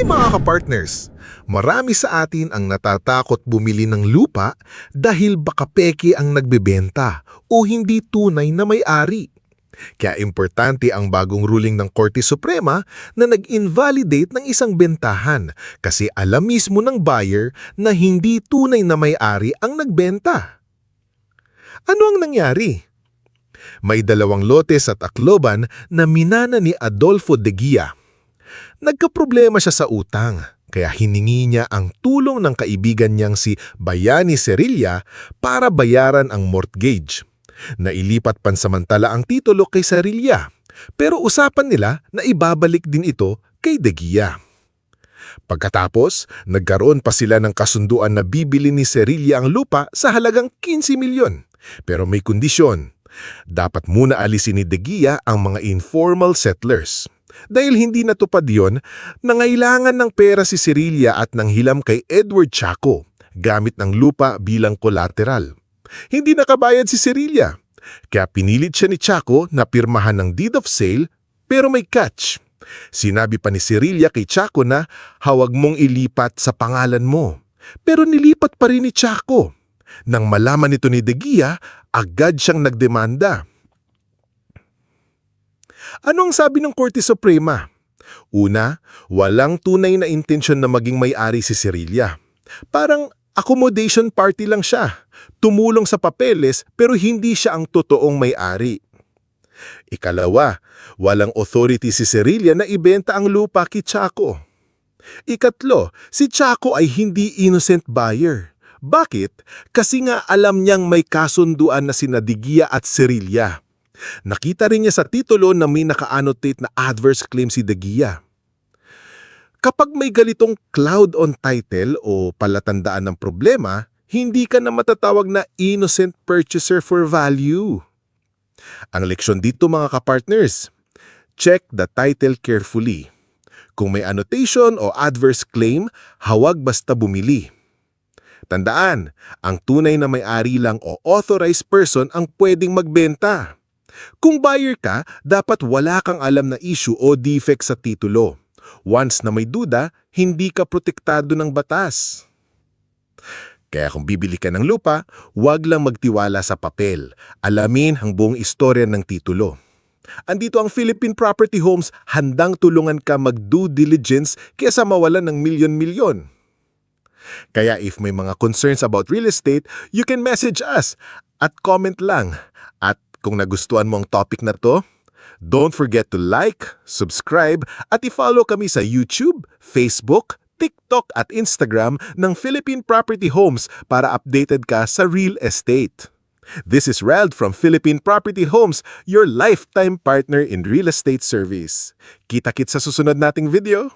Hi mga kapartners! Marami sa atin ang natatakot bumili ng lupa dahil baka peke ang nagbebenta o hindi tunay na may-ari. Kaya importante ang bagong ruling ng Korte Suprema na nag-invalidate ng isang bentahan kasi alam mismo ng buyer na hindi tunay na may-ari ang nagbenta. Ano ang nangyari? May 2 lote sa Tacloban na minana ni Adolfo de Guia. Nagkaproblema siya sa utang, kaya hiningi niya ang tulong ng kaibigan niyang si Bayani Cerilla para bayaran ang mortgage. Nailipat pansamantala ang titulo kay Cerilla, pero usapan nila na ibabalik din ito kay De Guia. Pagkatapos, nagkaroon pa sila ng kasunduan na bibili ni Cerilla ang lupa sa halagang 15 milyon. Pero may kondisyon. Dapat muna alisin ni De Guia ang mga informal settlers. Dahil hindi natupad yon, nangailangan ng pera si Cerilla at nanghilam kay Edward Chaco gamit ng lupa bilang collateral. Hindi nakabayad si Cerilla, kaya pinilit siya ni Chaco na pirmahan ng deed of sale pero may catch. Sinabi pa ni Cerilla kay Chaco na hawag mong ilipat sa pangalan mo. Pero nilipat pa rin ni Chaco. Nang malaman ito ni De Guia, agad siyang nagdemanda. Ano ang sabi ng Korte Suprema? Una, walang tunay na intensyon na maging may-ari si Cerilla. Parang accommodation party lang siya. Tumulong sa papeles pero hindi siya ang totoong may-ari. Ikalawa, walang authority si Cerilla na ibenta ang lupa kay Chaco. Ikatlo, si Chaco ay hindi innocent buyer. Bakit? Kasi nga alam niyang may kasunduan na sina De Guia at Cerilla. Nakita rin niya sa titulo na may naka-annotate na adverse claim si De Guia. Kapag may galitong cloud on title o palatandaan ng problema, hindi ka na matatawag na innocent purchaser for value. Ang leksyon dito mga kapartners, check the title carefully. Kung may annotation o adverse claim, huwag basta bumili. Tandaan, ang tunay na may-ari lang o authorized person ang pwedeng magbenta. Kung buyer ka, dapat wala kang alam na issue o defect sa titulo. Once na may duda, hindi ka protektado ng batas. Kaya kung bibili ka ng lupa, huwag lang magtiwala sa papel. Alamin ang buong istorya ng titulo. Andito ang Philippine Property Homes, handang tulungan ka mag-due diligence kaysa mawalan ng milyon-milyon. Kaya if may mga concerns about real estate, you can message us at comment lang. At kung nagustuhan mo ang topic na to, don't forget to like, subscribe, at i-follow kami sa YouTube, Facebook, TikTok at Instagram ng Philippine Property Homes para updated ka sa real estate. This is Rald from Philippine Property Homes, your lifetime partner in real estate service. Kita-kits sa susunod nating video.